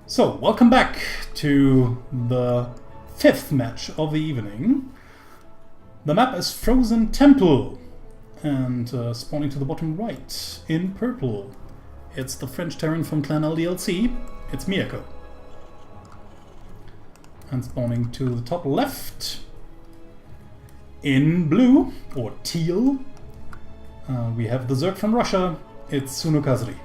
So, welcome back to the fifth match of the evening. The map is Frozen Temple, and spawning to the bottom right in purple, it's the French Terran from Clan LDLC, it's Miyako. And spawning to the top left in blue, or teal, we have the Zerg from Russia, it's Sunokasuri.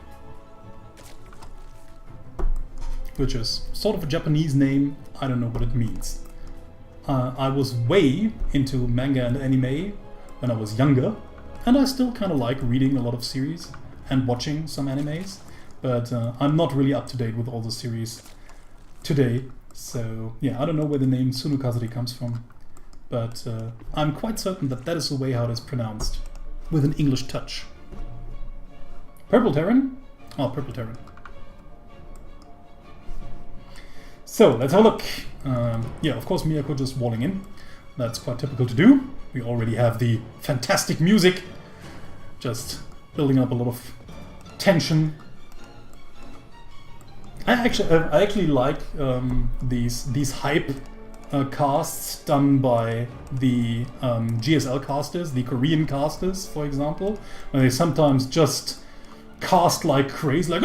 Which is sort of a Japanese name, I don't know what it means. I was way into manga and anime when I was younger, and I still kind of like reading a lot of series and watching some animes, but I'm not really up to date with all the series today, so yeah, I don't know where the name Sunokasuri comes from, but I'm quite certain that that is the way how it is pronounced, with an English touch. Purple Terran? Oh, Purple Terran. So, let's have a look. Yeah, of course Miyako just walling in. That's quite typical to do. We already have the fantastic music. Just building up a lot of tension. I actually like these hype casts done by the GSL casters, the Korean casters, for example. Where they sometimes just cast like crazy, like,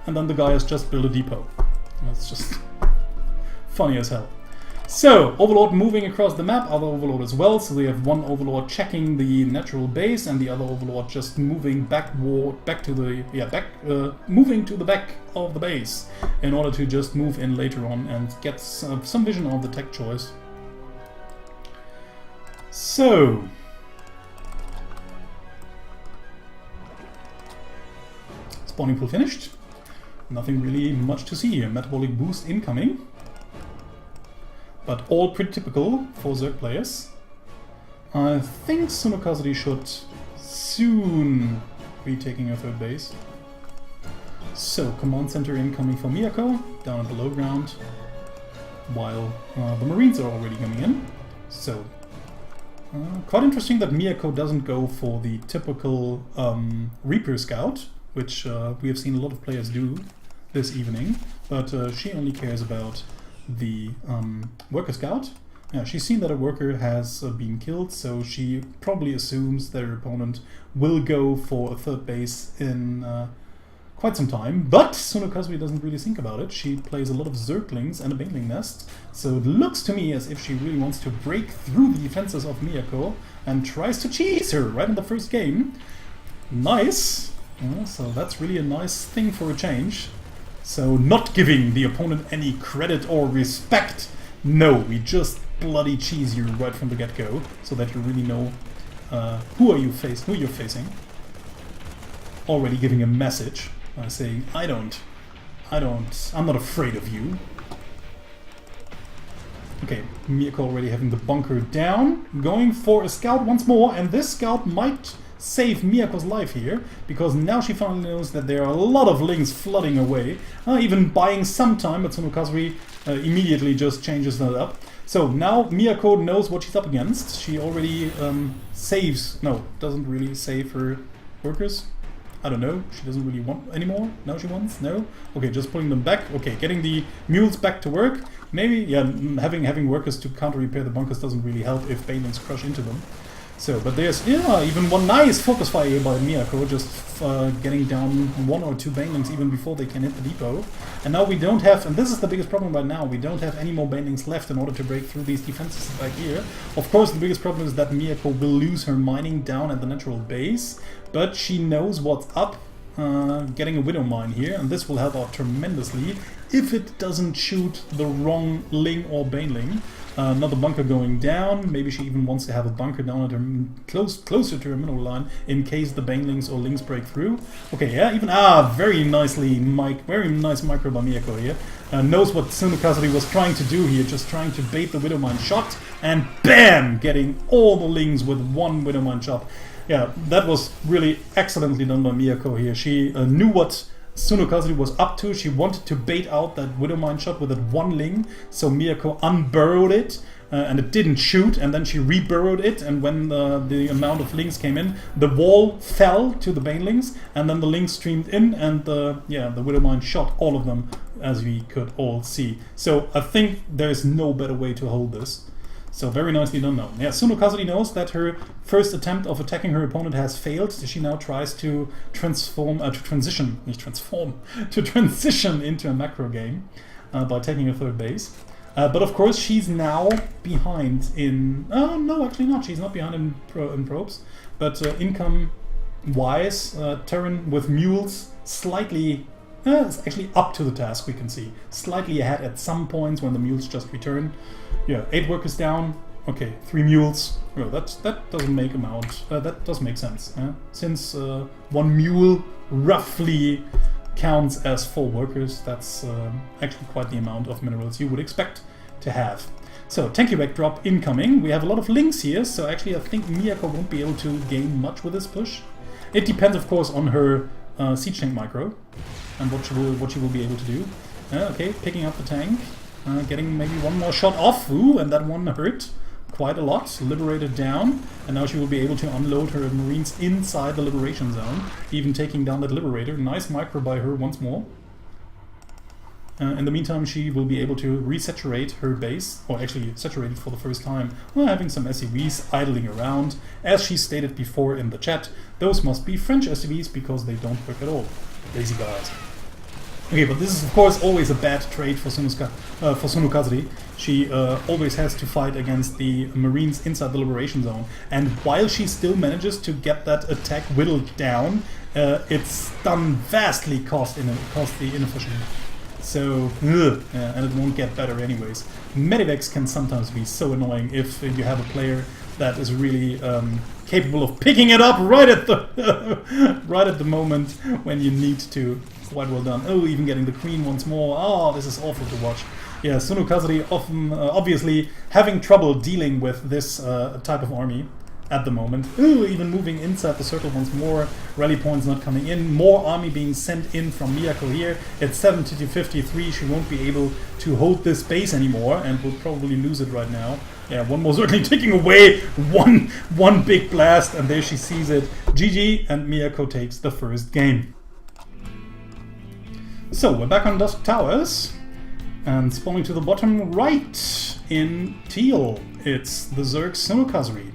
and then the guy has just built a depot. That's just funny as hell. So, Overlord moving across the map, other Overlord as well, so they have one Overlord checking the natural base and the other Overlord just moving moving to the back of the base in order to just move in later on and get some vision of the tech choice. So, spawning pool finished. Nothing really much to see here. Metabolic boost incoming. But all pretty typical for Zerg players. I think Sunokasuri should soon be taking a third base. So, command center incoming for Miyako, down at the low ground, while the Marines are already coming in. So, quite interesting that Miyako doesn't go for the typical Reaper Scout, which we have seen a lot of players do this evening, but she only cares about the Worker Scout. Yeah, she's seen that a worker has been killed, so she probably assumes that her opponent will go for a third base in quite some time, but Sunokasuri doesn't really think about it. She plays a lot of Zerglings and a Baneling Nest, so it looks to me as if she really wants to break through the defenses of Miyako and tries to cheese her right in the first game. Nice! So that's really a nice thing for a change. So not giving the opponent any credit or respect. No, we just bloody cheese you right from the get-go, so that you really know who you're facing. Already giving a message. Saying, I'm not afraid of you. Okay, Miyako already having the bunker down, going for a scout once more, and this scout might save Miyako's life here, because now she finally knows that there are a lot of lings flooding away, even buying some time, but Sunokasuri immediately just changes that up. So now Miyako knows what she's up against. She already doesn't really save her workers. I don't know, she doesn't really want anymore? Now she wants? No? Okay, just pulling them back. Okay, getting the mules back to work. Maybe, yeah, having workers to counter-repair the bunkers doesn't really help if Banelings crush into them. So, but there's, yeah, even one nice focus fire here by Miyako, just getting down one or two Banelings even before they can hit the depot. And now we don't have, and this is the biggest problem right now, we don't have any more Banelings left in order to break through these defenses back here. Of course, the biggest problem is that Miyako will lose her mining down at the natural base, but she knows what's up, getting a Widow Mine here, and this will help out tremendously if it doesn't shoot the wrong Ling or Baneling. Another bunker going down. Maybe she even wants to have a bunker down at her closer to her middle line in case the Banelings or Lings break through. Okay, yeah, even very nicely, very nice micro by Miyako here. Knows what Sunokasuri was trying to do here, just trying to bait the Widow Mine shot, and BAM! Getting all the Lings with one Widow Mine shot. Yeah, that was really excellently done by Miyako here. She knew what Sunokasuri was up to. She wanted to bait out that Widow Mine shot with that one Ling, so Miyako unburrowed it, and it didn't shoot, and then she reburrowed it, and when the amount of links came in, the wall fell to the banelings, and then the links streamed in, and the Widowmine shot all of them, as we could all see. So I think there's no better way to hold this. So very nicely done now. Yeah, Sunokasuri knows that her first attempt of attacking her opponent has failed. She now tries to transition into a macro game by taking a third base. But of course she's now behind in... Oh, no, actually not. She's not behind in probes. But income-wise, Terran with mules slightly... it's actually up to the task, we can see. Slightly ahead at some points when the mules just return. Yeah, 8 workers down. Okay, 3 mules. Well, that doesn't make amount. That does make sense. Since 1 mule roughly counts as 4 workers, that's actually quite the amount of minerals you would expect to have. So, tanky backdrop incoming. We have a lot of links here, so actually I think Miyako won't be able to gain much with this push. It depends, of course, on her siege tank micro and what she will be able to do. Okay, picking up the tank. Getting maybe one more shot off. Ooh, and that one hurt quite a lot. Liberated down. And now she will be able to unload her marines inside the liberation zone. Even taking down that liberator. Nice micro by her once more. In the meantime, she will be able to resaturate her base. Or actually, saturate it for the first time. While having some SCVs idling around. As she stated before in the chat, those must be French SCVs because they don't work at all. Lazy guys. Okay, but this is of course always a bad trade for Sunokasuri. She always has to fight against the Marines inside the Liberation Zone. And while she still manages to get that attack whittled down, it's done vastly cost the inefficient. So, and it won't get better anyways. Medivacs can sometimes be so annoying if you have a player that is really capable of picking it up right at the moment when you need to. Quite well done. Oh, even getting the queen once more. Oh, this is awful to watch. Yeah, Sunokasuri often, obviously having trouble dealing with this type of army at the moment. Ooh, even moving inside the circle once more. Rally points not coming in. More army being sent in from Miyako here. It's 70 to 53. She won't be able to hold this base anymore and will probably lose it right now. Yeah, one more certainly taking away one big blast, and there she sees it. GG, and Miyako takes the first game. So, we're back on Dusk Towers, and spawning to the bottom right in teal, it's the Zerg Sunokasuri.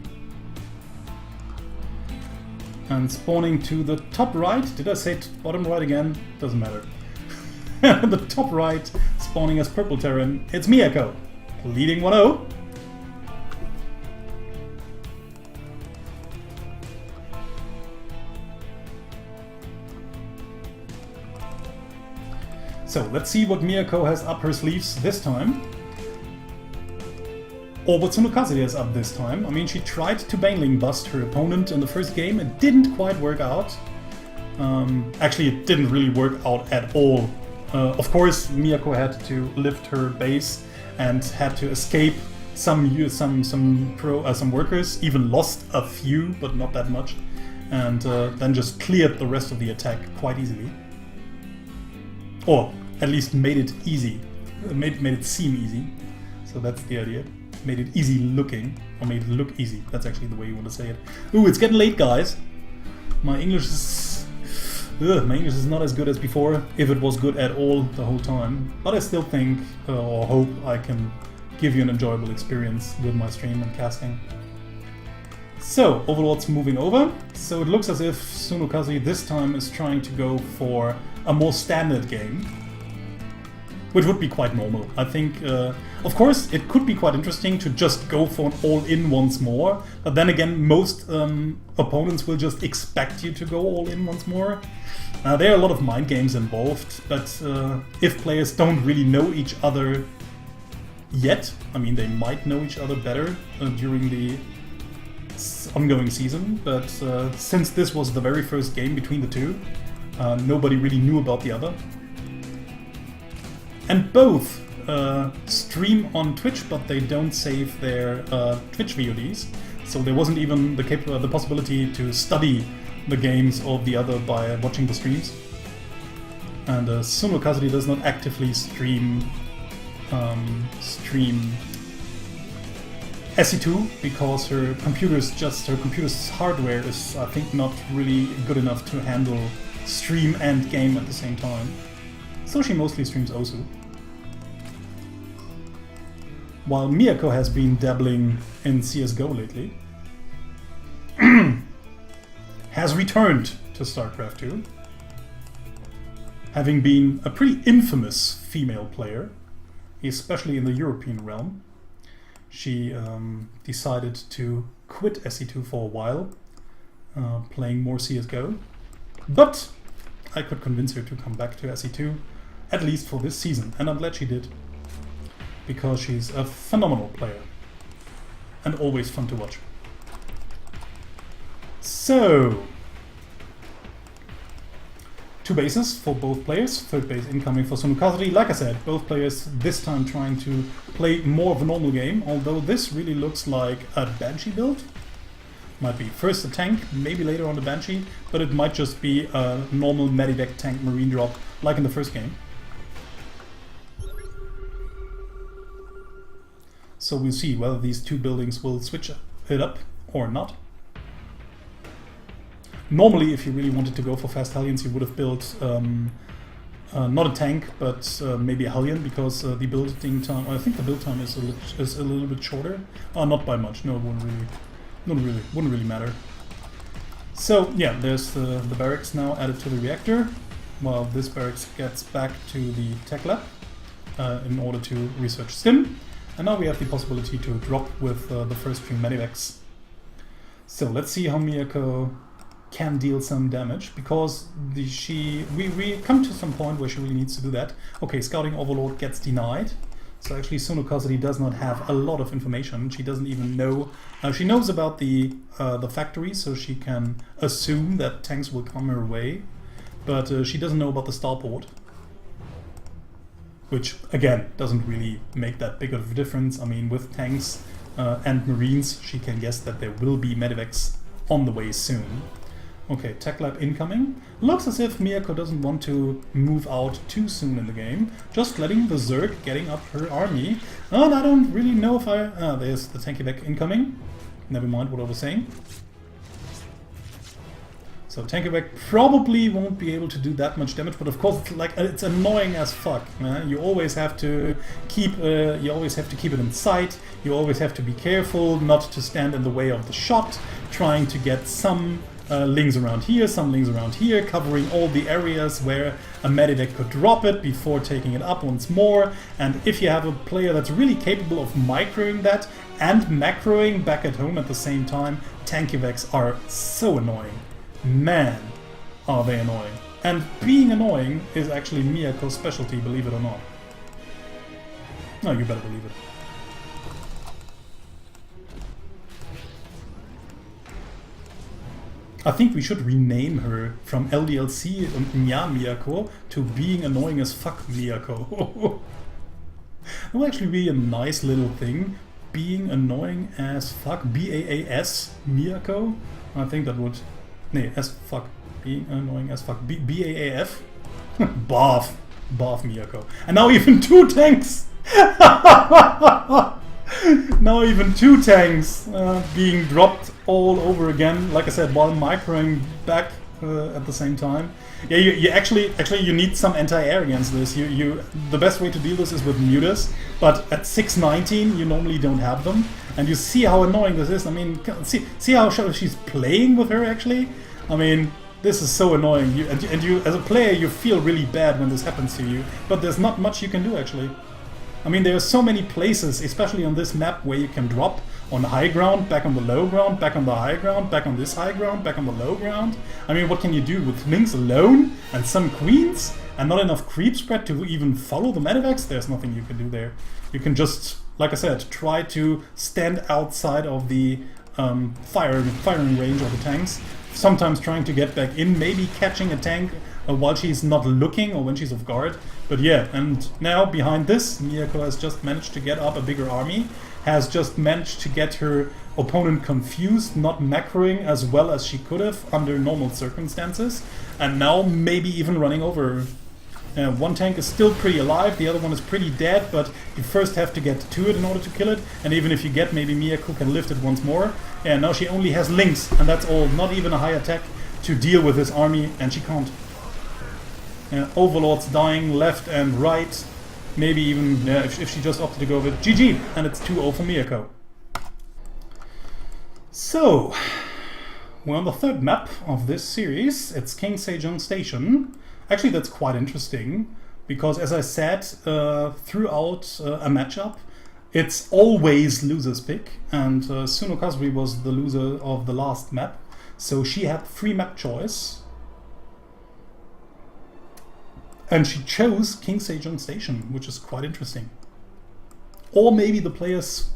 And spawning to the top right, did I say bottom right again? Doesn't matter. The top right, spawning as Purple Terran, it's Miyako, leading 1-0. So, let's see what Miyako has up her sleeves this time. Or what Sunokasuri has up this time. I mean, she tried to baneling bust her opponent in the first game. It didn't quite work out. Actually, it didn't really work out at all. Of course, Miyako had to lift her base and had to escape some workers. Even lost a few, but not that much. And then just cleared the rest of the attack quite easily. Or at least made it easy. Made it seem easy. So that's the idea. Made it easy looking. Or made it look easy. That's actually the way you want to say it. Ooh, it's getting late, guys. My English is not as good as before, if it was good at all the whole time. But I still think, or hope, I can give you an enjoyable experience with my stream and casting. So, Overlord's moving over. So it looks as if Sunokasuri this time is trying to go for a more standard game. Which would be quite normal. I think, of course, it could be quite interesting to just go for an all-in once more. But then again, most opponents will just expect you to go all-in once more. There are a lot of mind games involved, but if players don't really know each other yet, I mean, they might know each other better during the ongoing season, but since this was the very first game between the two, nobody really knew about the other. And both stream on Twitch, but they don't save their Twitch VODs, so there wasn't even the possibility to study the games of the other by watching the streams. And Sunokasuri does not actively stream SE2, because her computer's hardware is, I think, not really good enough to handle stream and game at the same time. So she mostly streams Osu. While Miyako has been dabbling in CSGO lately. Has returned to StarCraft 2. Having been a pretty infamous female player, especially in the European realm. She decided to quit SE2 for a while, playing more CSGO. But I could convince her to come back to SE2, at least for this season, and I'm glad she did. Because she's a phenomenal player, and always fun to watch. So, 2 bases for both players, 3rd base incoming for Sunokasuri. Like I said, both players this time trying to play more of a normal game, although this really looks like a Banshee build. Might be first a tank, maybe later on the Banshee, but it might just be a normal Medivac tank marine drop like in the first game. So we'll see whether these 2 buildings will switch it up or not. Normally, if you really wanted to go for fast Hellions, you would have built not a tank, but maybe a Hellion, because the building time, I think the build time is a little bit shorter. Not by much. No, it wouldn't really matter. So yeah, there's the barracks now added to the reactor, while this barracks gets back to the tech lab in order to research Stim. And now we have the possibility to drop with the first few medivacs. So let's see how Miyako can deal some damage, because we come to some point where she really needs to do that. Okay, Scouting Overlord gets denied. So actually Sunokasuri does not have a lot of information. She doesn't even know. She knows about the factory, so she can assume that tanks will come her way. But she doesn't know about the starport. Which, again, doesn't really make that big of a difference. I mean, with tanks and marines, she can guess that there will be medivacs on the way soon. Okay, tech lab incoming. Looks as if Miyako doesn't want to move out too soon in the game. Just letting the Zerg getting up her army. And I don't really know if I... there's the tanky back incoming. Never mind what I was saying. So Tankerback probably won't be able to do that much damage, but of course it's annoying as fuck. You always have to keep it in sight. You always have to be careful not to stand in the way of the shot, trying to get some lings around here, some lings around here, covering all the areas where a medivac could drop it before taking it up once more. And if you have a player that's really capable of microing that and macroing back at home at the same time, Tankyvacs are so annoying. Man, are they annoying. And being annoying is actually Miyako's specialty, believe it or not. No, you better believe it. I think we should rename her from LDLC Nya Miyako to Being Annoying as Fuck Miyako. That would actually be a nice little thing. Being Annoying as Fuck, BAAS Miyako. I think that would... Nee, as fuck. Being Annoying as Fuck. BAAF? Barf. Barf Miyako. And now even 2 tanks! Now even 2 tanks being dropped all over again. Like I said, while microing back at the same time. Yeah, you actually you need some anti-air against this. The best way to deal this is with mutas, but at 619 you normally don't have them. And you see how annoying this is. I mean, see how she's playing with her actually. I mean, this is so annoying. You as a player you feel really bad when this happens to you, but there's not much you can do actually. I mean, there are so many places, especially on this map, where you can drop on the high ground, back on the low ground, back on the high ground, back on this high ground, back on the low ground. I mean, what can you do with links alone and some queens and not enough creep spread to even follow the medivacs? There's nothing you can do there. You can just, like I said, try to stand outside of the firing range of the tanks. Sometimes trying to get back in, maybe catching a tank while she's not looking or when she's off guard. But yeah, and now behind this, Miyako has just managed to get up a bigger army, has just managed to get her opponent confused, not macroing as well as she could have under normal circumstances, and now maybe even running over her. One tank is still pretty alive, the other one is pretty dead, but you first have to get to it in order to kill it, and even if you get, maybe Miyako can lift it once more. And now she only has links, and that's all, not even a high attack to deal with this army, and she can't. Overlord's dying left and right, maybe even if she just opted to go with GG, and it's 2-0 for Miyako. So, we're on the third map of this series. It's King Sejong Station. Actually, that's quite interesting, because as I said, throughout a matchup, it's always loser's pick, and Sunokasuri was the loser of the last map, so she had free map choice. And she chose King Sejong Station, which is quite interesting. Or maybe the players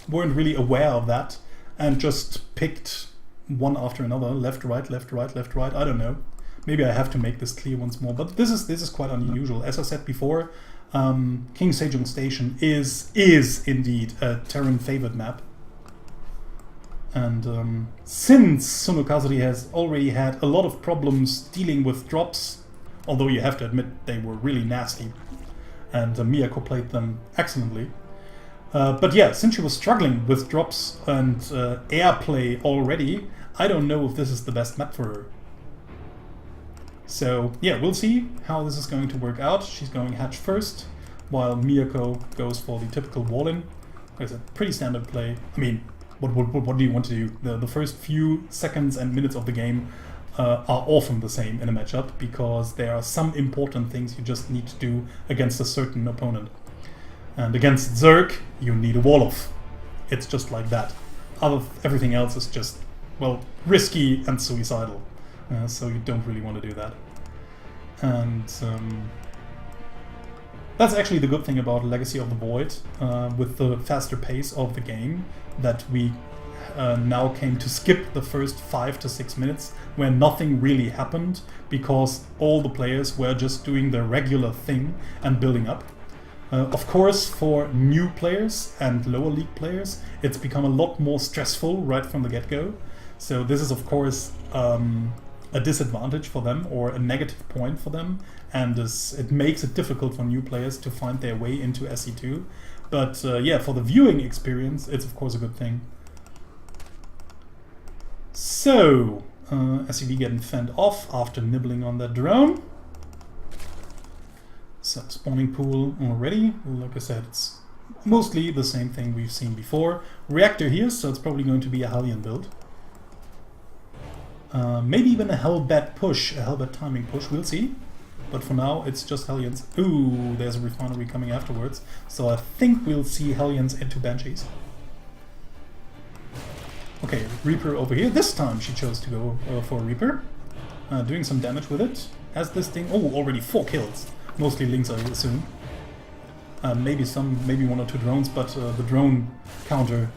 weren't really aware of that and just picked one after another, left, right, left, right, left, right, I don't know. Maybe I have to make this clear once more, but this is quite unusual. As I said before, King Sejong Station is indeed a Terran favored map. And since Sunokasuri has already had a lot of problems dealing with drops, although you have to admit they were really nasty, and Miyako played them excellently. But yeah, since she was struggling with drops and airplay already, I don't know if this is the best map for her. So yeah, we'll see how this is going to work out. She's going hatch first, while Miyako goes for the typical wall-in. It's a pretty standard play. I mean, what do you want to do? The first few seconds and minutes of the game are often the same in a matchup, because there are some important things you just need to do against a certain opponent. And against Zerg, you need a wall-off. It's just like that. Everything else is just, well, risky and suicidal. So you don't really want to do that. And that's actually the good thing about Legacy of the Void, with the faster pace of the game, that we now came to skip the first 5 to 6 minutes where nothing really happened, because all the players were just doing their regular thing and building up. Of course, for new players and lower league players, it's become a lot more stressful right from the get-go. So this is, of course, a disadvantage for them, or a negative point for them, and it makes it difficult for new players to find their way into SE2. But yeah, for the viewing experience, it's of course a good thing. So, SEV getting fended off after nibbling on that drone. So, spawning pool already. Like I said, it's mostly the same thing we've seen before. Reactor here, so it's probably going to be a Hellion build. Maybe even a Hellbat push, a Hellbat timing push, we'll see. But for now, it's just Hellions. Ooh, there's a refinery coming afterwards. So I think we'll see Hellions into Banshees. Okay, Reaper over here. This time she chose to go for a Reaper. Doing some damage with it. As this thing... Oh, already 4 kills. Mostly Lings, I assume. Maybe 1 or 2 drones, but the drone counter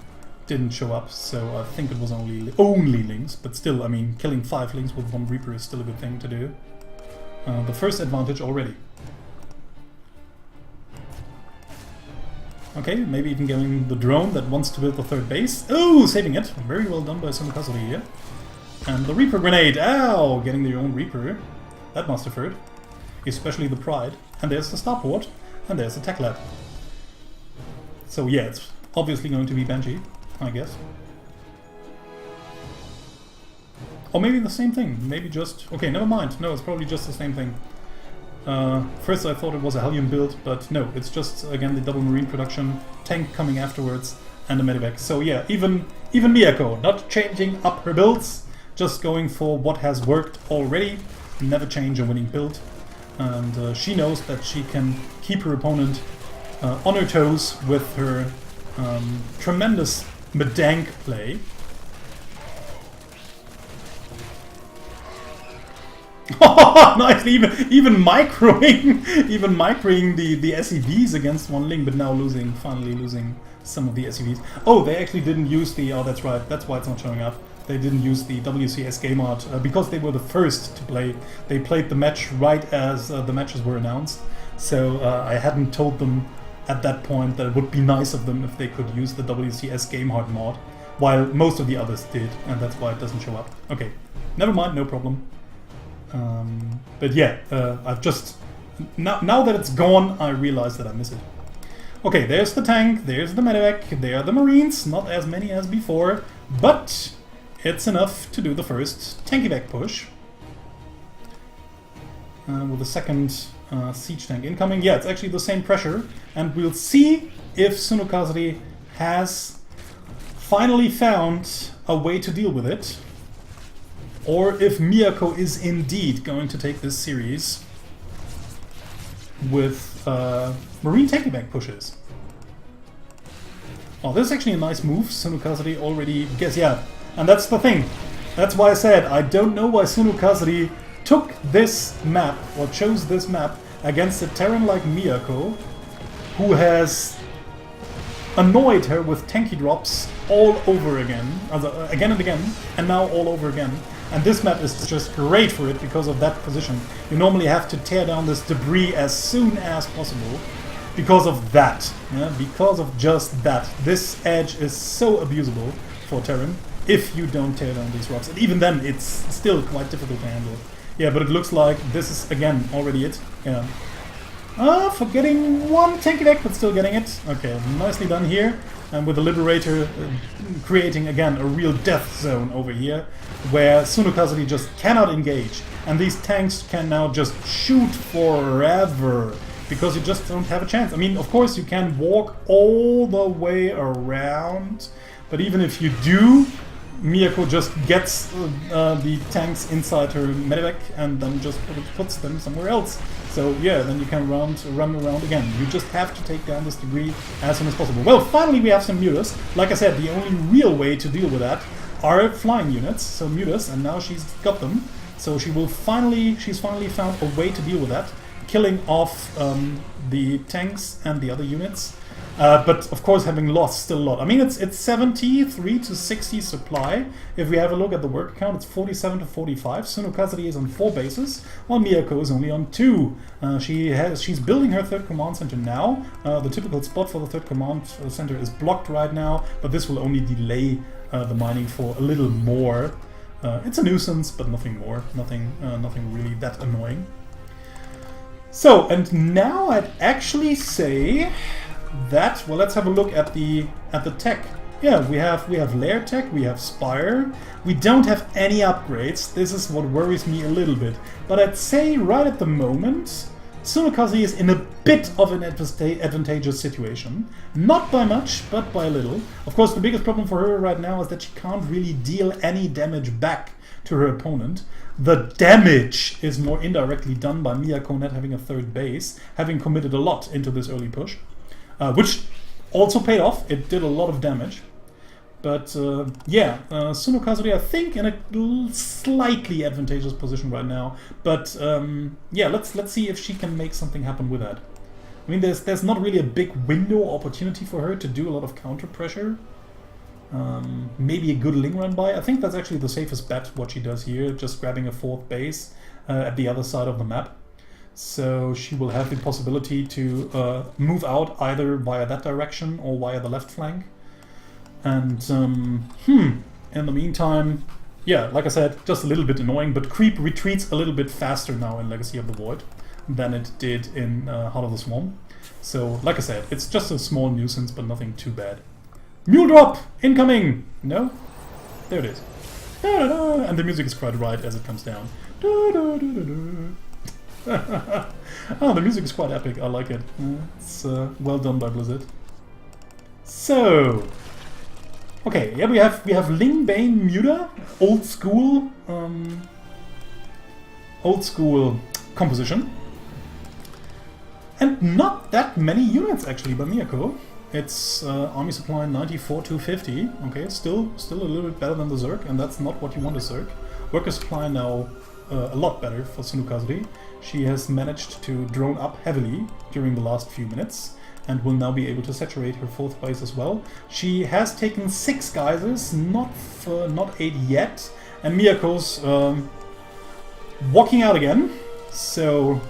didn't show up, so I think it was only Lings. But still, I mean, killing 5 Lings with 1 Reaper is still a good thing to do. The first advantage already. Okay, maybe even getting the drone that wants to build the 3rd base. Oh, saving it. Very well done by Sunokasuri here. And the Reaper grenade. Ow! Getting their own Reaper. That must have hurt. Especially the Pride. And there's the starport. And there's the tech lab. So yeah, it's obviously going to be Banshee, I guess. Or maybe the same thing. Maybe just... Okay, never mind. No, it's probably just the same thing. First I thought it was a Hellion build, but no, it's just, again, the double marine production, tank coming afterwards, and a medivac. So yeah, even Miyako, not changing up her builds, just going for what has worked already, never change a winning build. And she knows that she can keep her opponent on her toes with her tremendous Medank play. Nice, even microing the SEVs against 1 Ling, but now finally losing some of the SEVs. Oh, they actually didn't use the... Oh, that's right, that's why it's not showing up. They didn't use the WCS game art because they were the first to play. They played the match right as the matches were announced. So I hadn't told them at that point that it would be nice of them if they could use the WCS game art mod, while most of the others did, and that's why it doesn't show up. Okay, never mind, no problem. But yeah, I've just... Now that it's gone, I realize that I miss it. Okay, there's the tank, there's the medevac, there are the marines, not as many as before, but it's enough to do the first tank evac push. With the second siege tank incoming. Yeah, it's actually the same pressure, and we'll see if Sunokasuri has finally found a way to deal with it, or if Miyako is indeed going to take this series with marine tank evac pushes. Oh, this is actually a nice move. Sunokasuri already gets... Yeah, and that's the thing. That's why I said I don't know why Sunokasuri took this map, or chose this map, against a Terran like Miyako, who has annoyed her with tanky drops all over again, again and again, and now all over again. And this map is just great for it because of that position. You normally have to tear down this debris as soon as possible because of that. Yeah? Because of just that. This edge is so abusable for Terran if you don't tear down these rocks. And even then, it's still quite difficult to handle. Yeah, but it looks like this is, again, already it. Yeah. Forgetting one tank evac, but still getting it. Okay, nicely done here. And with the Liberator creating, again, a real death zone over here, where Sunokasuri just cannot engage. And these tanks can now just shoot forever, because you just don't have a chance. I mean, of course, you can walk all the way around, but even if you do, Miyako just gets the tanks inside her medevac and then just puts them somewhere else. So yeah, then you can run around again. You just have to take down this debris as soon as possible. Well, finally we have some mutas. Like I said, the only real way to deal with that are flying units. So mutas, and now she's got them. So she's finally found a way to deal with that, killing off the tanks and the other units. But of course, having lost still a lot. I mean, it's 73 to 60 supply. If we have a look at the work count, it's 47 to 45. Sunokasuri is on 4 bases, while Miyako is only on 2. She's building her third command center now. The typical spot for the third command center is blocked right now, but this will only delay the mining for a little more. It's a nuisance, but nothing more. Nothing really that annoying. So, and now I'd actually say that, well, let's have a look at the tech. Yeah, we have layer tech, we have spire. We don't have any upgrades. This is what worries me a little bit. But I'd say right at the moment, Sunokasuri is in a bit of an advantageous situation. Not by much, but by a little. Of course, the biggest problem for her right now is that she can't really deal any damage back to her opponent. The damage is more indirectly done by Miyako not having a third base, having committed a lot into this early push. Which also paid off. It did a lot of damage. But yeah, Sunokasuri, I think, in a slightly advantageous position right now. But yeah, let's see if she can make something happen with that. I mean, there's not really a big window opportunity for her to do a lot of counter pressure. Maybe a good Ling run by. I think that's actually the safest bet, what she does here, just grabbing a 4th base at the other side of the map. So she will have the possibility to move out either via that direction or via the left flank. And in the meantime, yeah, like I said, just a little bit annoying, but creep retreats a little bit faster now in Legacy of the Void than it did in Heart of the Swarm. So, like I said, it's just a small nuisance, but nothing too bad. Mule drop incoming! No? There it is. Da-da-da. And the music is quite right as it comes down. Da-da-da-da-da. Oh, the music is quite epic. I like it. It's well done by Blizzard. So, okay, yeah, we have Ling Bane Muta, old school composition, and not that many units actually by Miyako. It's army supply 94 to 50. Okay, still a little bit better than the Zerg, and that's not what you want a Zerg. Worker supply now a lot better for Sunokasuri. She has managed to drone up heavily during the last few minutes and will now be able to saturate her 4th base as well. She has taken 6 geysers, not 8 yet, and Miyako's walking out again. So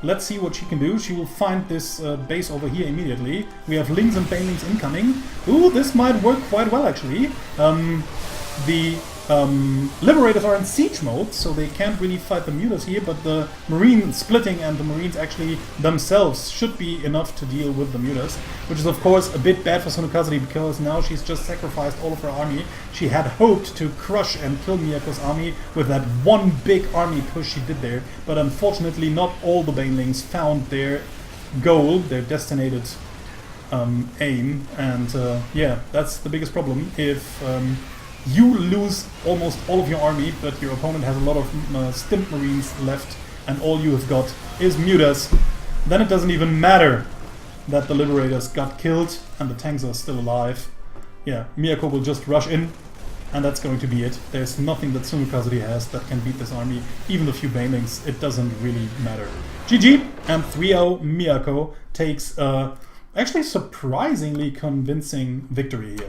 let's see what she can do. She will find this base over here immediately. We have Lings and Banelings incoming. Ooh, this might work quite well actually. The Liberators are in siege mode, so they can't really fight the Mutas here, but the Marine splitting and the Marines actually themselves should be enough to deal with the Mutas, which is of course a bit bad for Sunokasuri because now she's just sacrificed all of her army. She had hoped to crush and kill Miyako's army with that one big army push she did there, but unfortunately not all the Banelings found their goal, their destinated aim, and yeah, that's the biggest problem. If you lose almost all of your army, but your opponent has a lot of stimp Marines left, and all you have got is Mutas, then it doesn't even matter that the Liberators got killed and the tanks are still alive. Yeah, Miyako will just rush in, and that's going to be it. There's nothing that Sunokasuri has that can beat this army, even a few Banelings. It doesn't really matter. GG, and 3-0 Miyako takes actually surprisingly convincing victory here.